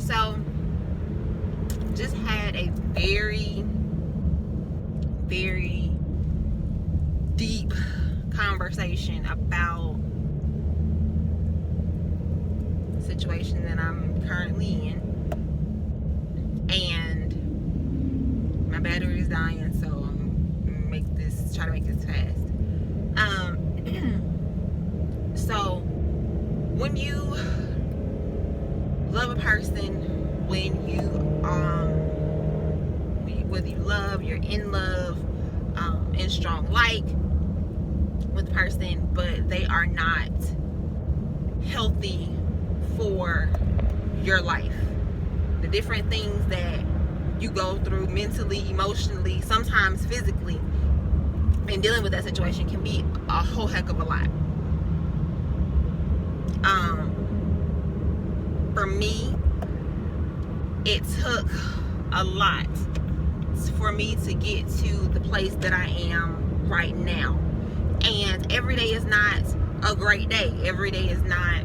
So, just had a very, very deep conversation about the situation that I'm currently in. And my battery is dying, so I'm try to make this fast. So when you love a person, when you whether you love, you're in love, in strong like with the person, but they are not healthy for your life. The different things that you go through mentally, emotionally, sometimes physically, and dealing with that situation can be a whole heck of a lot. For me, it took a lot for me to get to the place that I am right now. And every day is not a great day. Every day is not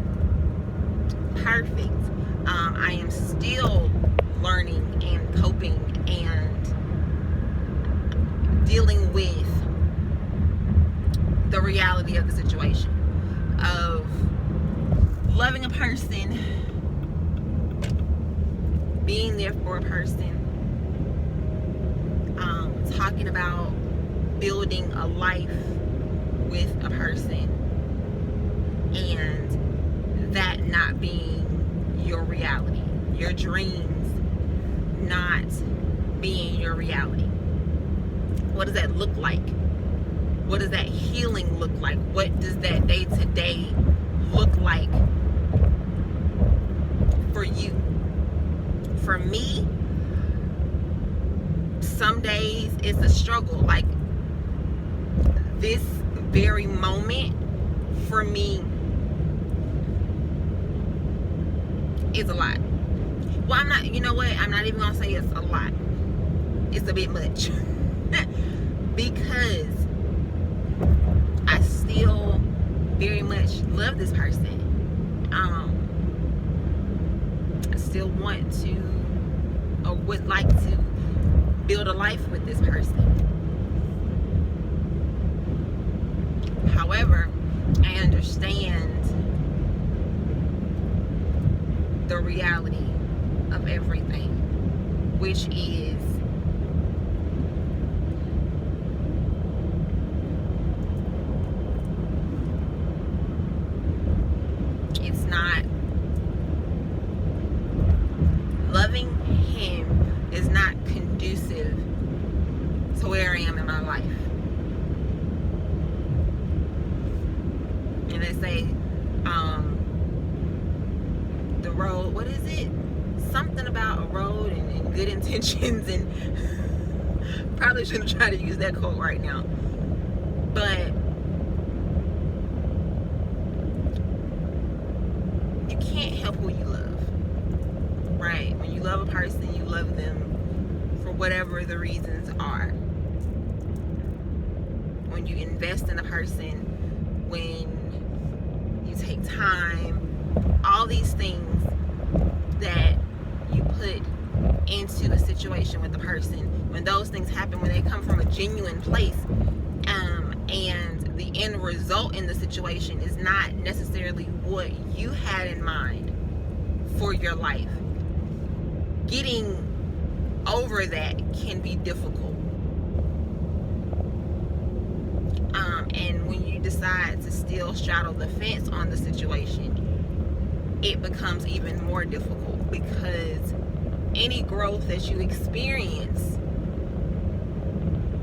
perfect. I am still learning and coping and dealing with the reality of the situation, of loving a person, being there for a person, talking about building a life with a person, and that not being your reality, your dreams not being your reality. What does that look like? What does that healing look like? What does that day-to-day look like for you? For me, some days it's a struggle. Like this very moment for me is a lot. Well, I'm not even gonna say it's a lot. It's a bit much. Because I still very much love this person. I still want to, or would like to, build a life with this person. However, I understand the reality of everything, which is it's not, loving him is not conducive to where I am in my life. And they say the road, what is it? Something about a road and good intentions, and probably shouldn't try to use that quote right now. But you can't help who you love, right? When you love a person, you love them for whatever the reasons are. When you invest in a person, when you take time, all these things that you put into a situation with a person, when those things happen, when they come from a genuine place, and the end result in the situation is not necessarily what you had in mind for your life, getting over that can be difficult. And when you decide to still straddle the fence on the situation, it becomes even more difficult, because any growth that you experience,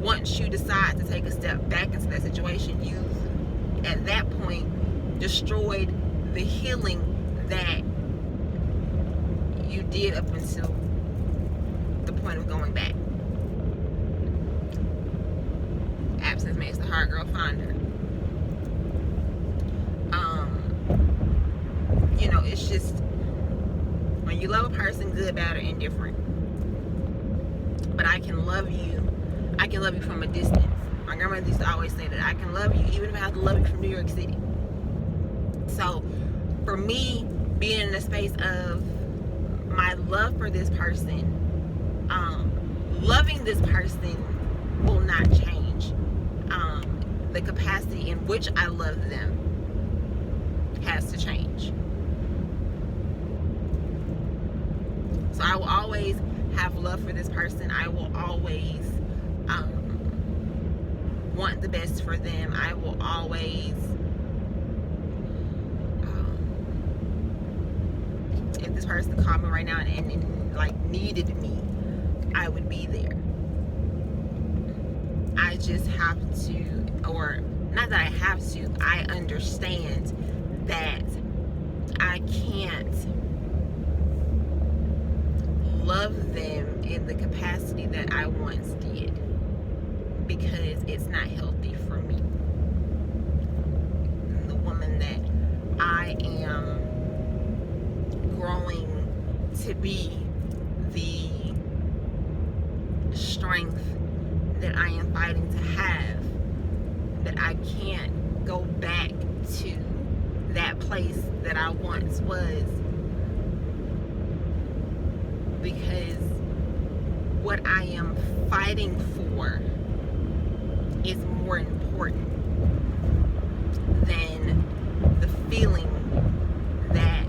once you decide to take a step back into that situation, you've at that point destroyed the healing that you did up until the point of going back. Absence makes the hard girl fonder. It's just, when you love a person, good, bad, or indifferent. But I can love you from a distance. My grandmother used to always say that I can love you even if I have to love you from New York So for me, being in a space of my love for this person, loving this person will not change. The capacity in which I love them has to change. So I will always have love for this person. I will always want the best for them. I will always, if this person called me right now and like needed me, I would be there. I just have to, or not that I have to, I understand that I can't love them in the capacity that I once did, because it's not healthy for me. The woman that I am growing to be, the strength that I am fighting to have, that I can't go back to that place that I once was, because what I am fighting for is more important than the feeling that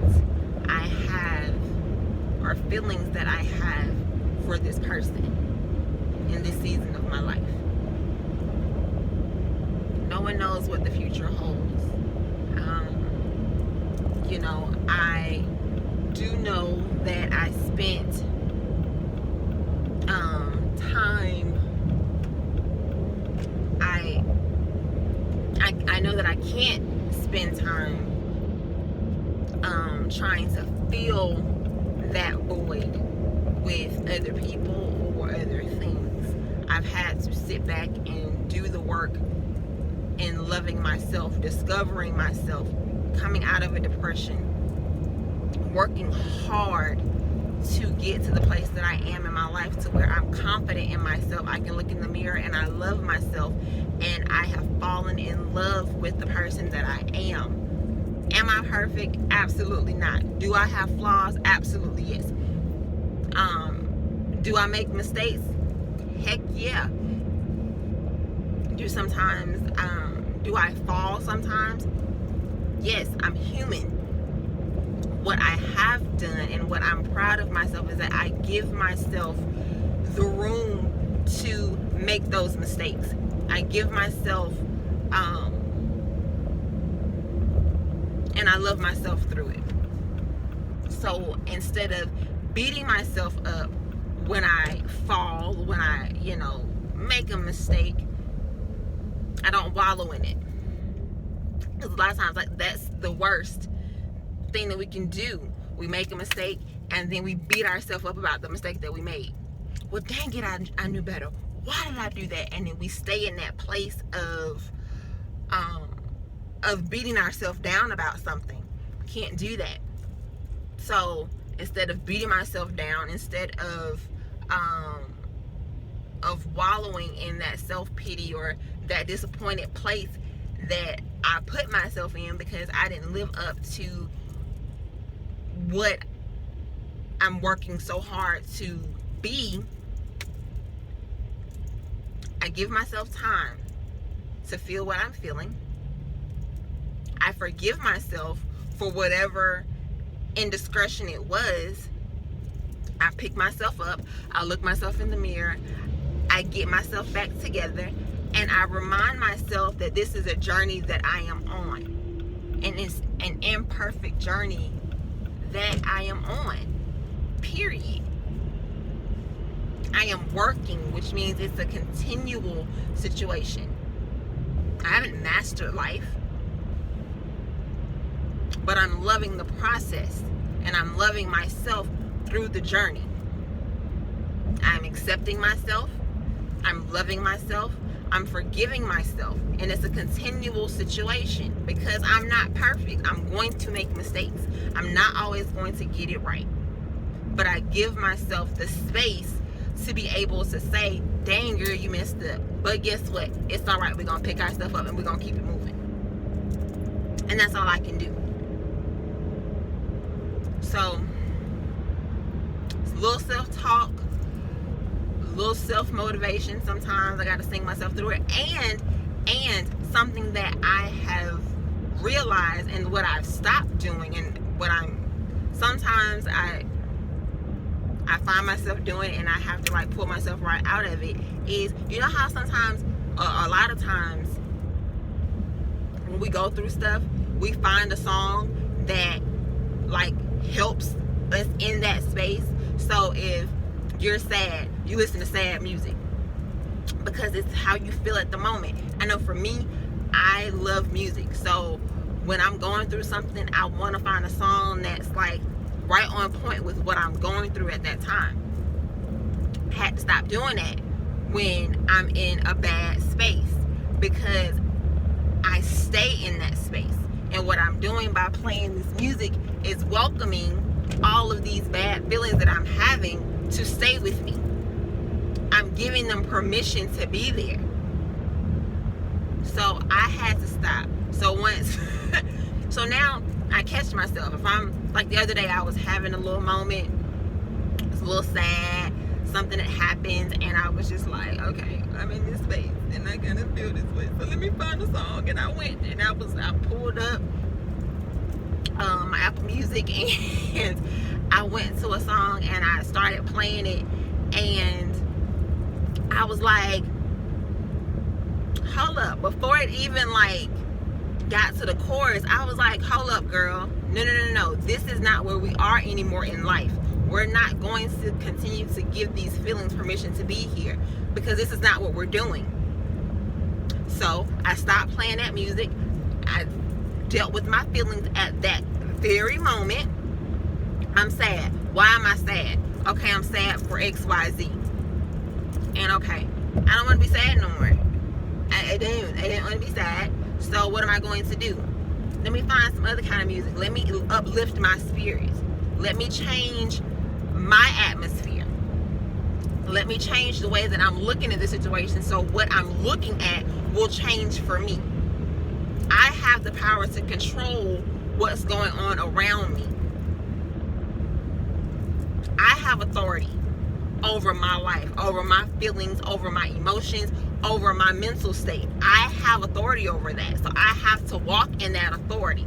I have, or feelings that I have for this person in this season of my life. No one knows what the future holds. I do know that I spent time. I know that I can't spend time trying to fill that void with other people or other things. I've had to sit back and do the work in loving myself, discovering myself, coming out of a depression, working hard to get to the place that I am in my life, to where I'm confident in myself. I can look in the mirror and I love myself, and I have fallen in love with the person that I am. Am I perfect? Absolutely not. Do I have flaws? Absolutely yes. Do I make mistakes? Heck yeah. Do I fall sometimes? Yes, I'm human. What I have done and what I'm proud of myself is that I give myself the room to make those mistakes. I give myself, and I love myself through it. So instead of beating myself up when I fall, when I, make a mistake, I don't wallow in it. Because a lot of times, that's the worst thing that we can do. We make a mistake and then we beat ourselves up about the mistake that we made. Well, dang it, I knew better. Why did I do that? And then we stay in that place of beating ourselves down about something. Can't do that. So instead of beating myself down, instead of wallowing in that self-pity or that disappointed place that I put myself in because I didn't live up to what I'm working so hard to be, I give myself time to feel what I'm feeling. I forgive myself for whatever indiscretion it was. I pick myself up. I look myself in the mirror. I get myself back together. And I remind myself that this is a journey that I am on. And it's an imperfect journey that I am on. Period. I am working, which means it's a continual situation. I haven't mastered life, but I'm loving the process, and I'm loving myself through the journey. I'm accepting myself. I'm loving myself. I'm forgiving myself. And it's a continual situation because I'm not perfect. I'm going to make mistakes. I'm not always going to get it right. But I give myself the space to be able to say, dang girl, you messed up. But guess what? It's all right. We're going to pick ourselves up and we're going to keep it moving. And that's all I can do. So little self-talk, little self-motivation. Sometimes I got to sing myself through it. And something that I have realized and what I've stopped doing, and what sometimes I find myself doing, and I have to like pull myself right out of it, is, you know how sometimes, a lot of times when we go through stuff, we find a song that like helps us in that space. So if you're sad, you listen to sad music because it's how you feel at the moment. I know for me, I love music, so when I'm going through something, I want to find a song that's like right on point with what I'm going through at that time. I had to stop doing that when I'm in a bad space, because I stay in that space. And what I'm doing by playing this music is welcoming all of these bad feelings that I'm having to stay with me. I'm giving them permission to be there. So I had to stop. So now I catch myself. If I'm, like the other day, I was having a little moment, it's a little sad, something that happens, and I was just like, okay, I'm in this space and I gotta feel this way, so let me find a song. And I went and I pulled up my Apple Music, and I went to a song and I started playing it, and I was like, hold up. Before it even like got to the chorus, I was like, hold up, girl, no, this is not where we are anymore in life. We're not going to continue to give these feelings permission to be here, because this is not what we're doing. So I stopped playing that music. I dealt with my feelings at that very moment. I'm sad. Why am I sad? Okay, I'm sad for XYZ. And okay, I don't want to be sad no more. I didn't want to be sad. So what am I going to do? Let me find some other kind of music. Let me uplift my spirits. Let me change my atmosphere. Let me change the way that I'm looking at the situation, so what I'm looking at will change for me. I have the power to control what's going on around me. I have authority over my life, over my feelings, over my emotions, over my mental state. I have authority over that. So I have to walk in that authority.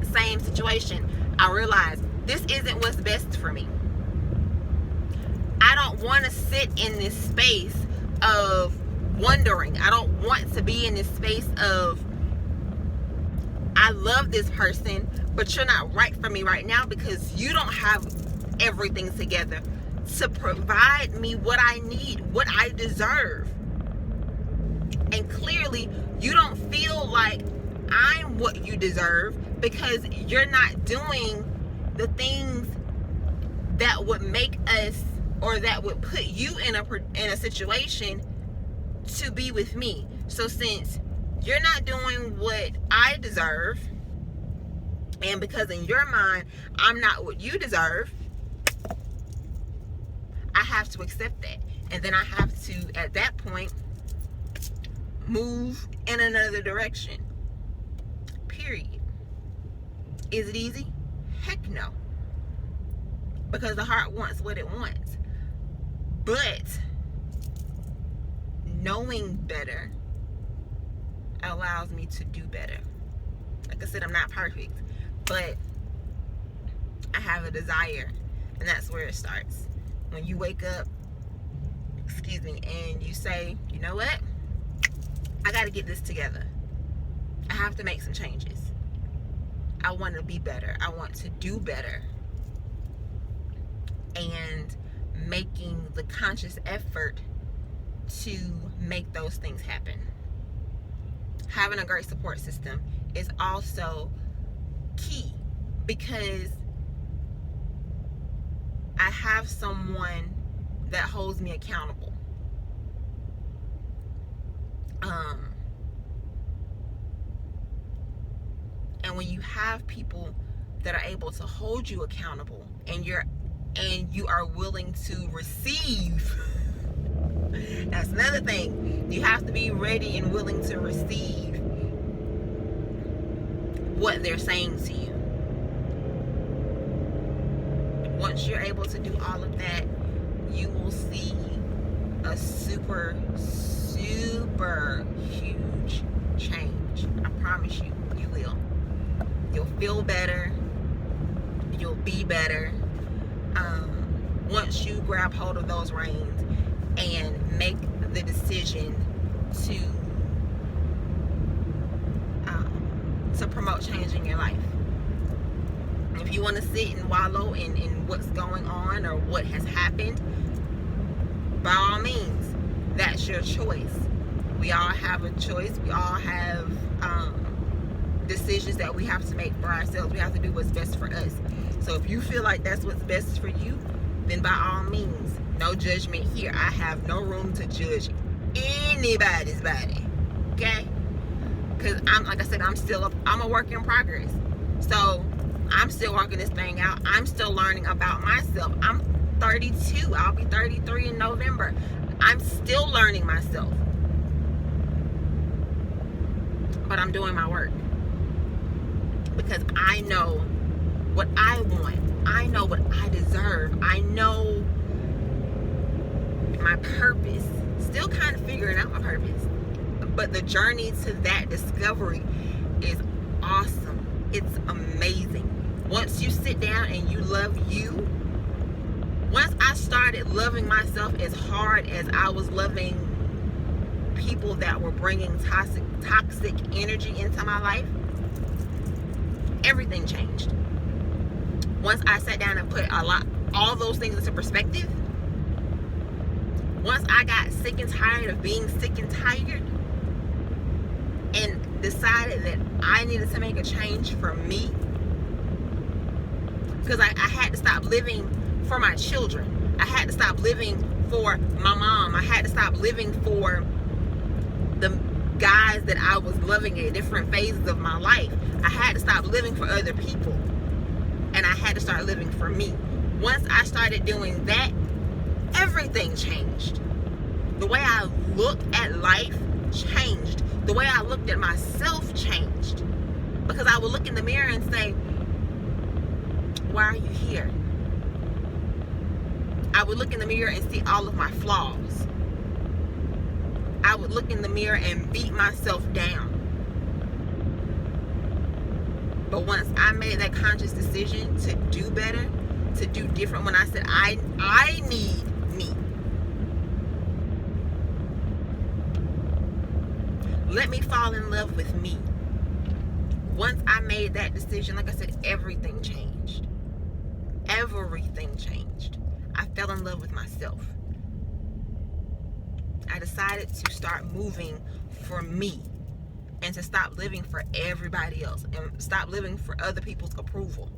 Same situation. I realize this isn't what's best for me. I don't want to sit in this space of wondering. I don't want to be in this space of, I love this person, but you're not right for me right now because you don't have everything together to provide me what I need, what I deserve. And clearly, you don't feel like I'm what you deserve because you're not doing the things that would make us, or that would put you in a situation to be with me. So since you're not doing what I deserve, and because in your mind I'm not what you deserve, I have to accept that. And then I have to, at that point, move in another direction. Period. Is it easy? Heck no. Because the heart wants what it wants. But knowing better allows me to do better. Like I said, I'm not perfect, but I have a desire, and that's where it starts. When you wake up, and you say, you know what? I got to get this together. I have to make some changes. I want to be better. I want to do better. And making the conscious effort to make those things happen. Having a great support system is also key, because I have someone that holds me accountable. And when you have people that are able to hold you accountable, and you are willing to receive, that's another thing. You have to be ready and willing to receive what they're saying to you. Once you're able to do all of that, you will see a super huge change. I promise you, you will. You'll feel better. You'll be better. Once you grab hold of those reins and make the decision to promote change in your life. If you want to sit and wallow in what's going on or what has happened, by all means, that's your choice. We all have a choice. We all have decisions that we have to make for ourselves. We have to do what's best for us. So if you feel like that's what's best for you, then by all means, no judgment here. I have no room to judge anybody's body, okay? Because like I said, I'm a work in progress. So I'm still working this thing out. I'm still learning about myself. I'm 32. I'll be 33 in November. I'm still learning myself. But I'm doing my work. Because I know what I want. I know what I deserve. I know my purpose. Still kind of figuring out my purpose. But the journey to that discovery is awesome. It's amazing. Once you sit down and you love you, once I started loving myself as hard as I was loving people that were bringing toxic energy into my life, everything changed. Once I sat down and put all those things into perspective, once I got sick and tired of being sick and tired and decided that I needed to make a change for me, because I had to stop living for my children. I had to stop living for my mom. I had to stop living for the guys that I was loving at different phases of my life. I had to stop living for other people. And I had to start living for me. Once I started doing that, everything changed. The way I looked at life changed. The way I looked at myself changed. Because I would look in the mirror and say, why are you here? I would look in the mirror and see all of my flaws. I would look in the mirror and beat myself down. But once I made that conscious decision to do better, to do different, when I said I need me. Let me fall in love with me. Once I made that decision, like I said, everything changed. Everything changed. I fell in love with myself. I decided to start moving for me and to stop living for everybody else and stop living for other people's approval.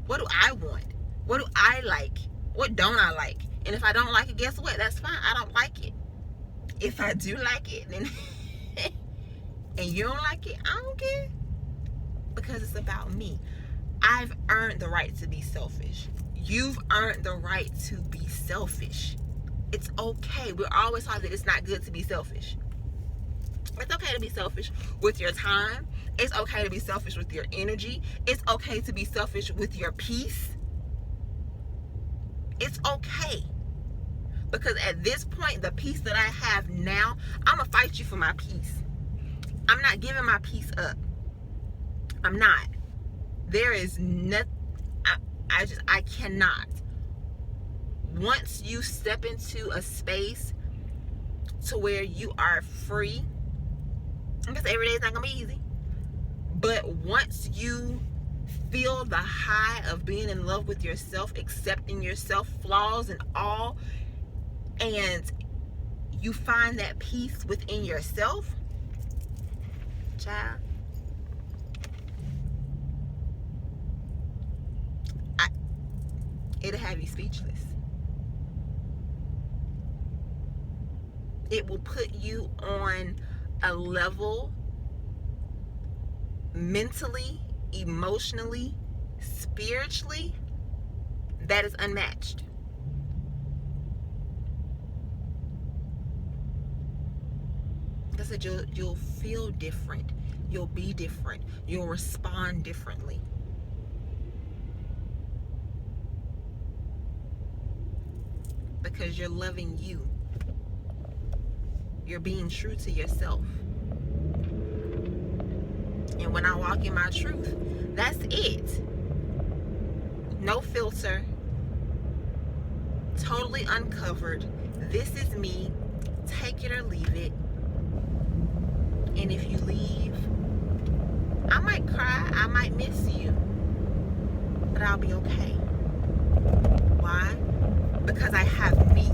What do I want? What do I like? What don't I like? And if I don't like it, guess what? That's fine. I don't like it. If I do like it, then and you don't like it, I don't care. Because it's about me. I've earned the right to be selfish. You've earned the right to be selfish. It's okay. We're always taught that it's not good to be selfish. It's okay to be selfish with your time. It's okay to be selfish with your energy. It's okay to be selfish with your peace. It's okay. Because at this point, the peace that I have now, I'm going to fight you for my peace. I'm not giving my peace up. I'm not. There is nothing. I cannot. Once you step into a space to where you are free, because every day is not going to be easy, but once you feel the high of being in love with yourself, accepting yourself, flaws and all, and you find that peace within yourself, child, it'll have you speechless. It will put you on a level mentally, emotionally, spiritually that is unmatched. Like I said, you'll feel different. You'll be different. You'll respond differently. because you're loving you. You're being true to yourself. And when I walk in my truth, that's it. No filter. Totally uncovered. This is me. Take it or leave it. And if you leave, I might cry. I might miss you. But I'll be okay. Why? Because I have me.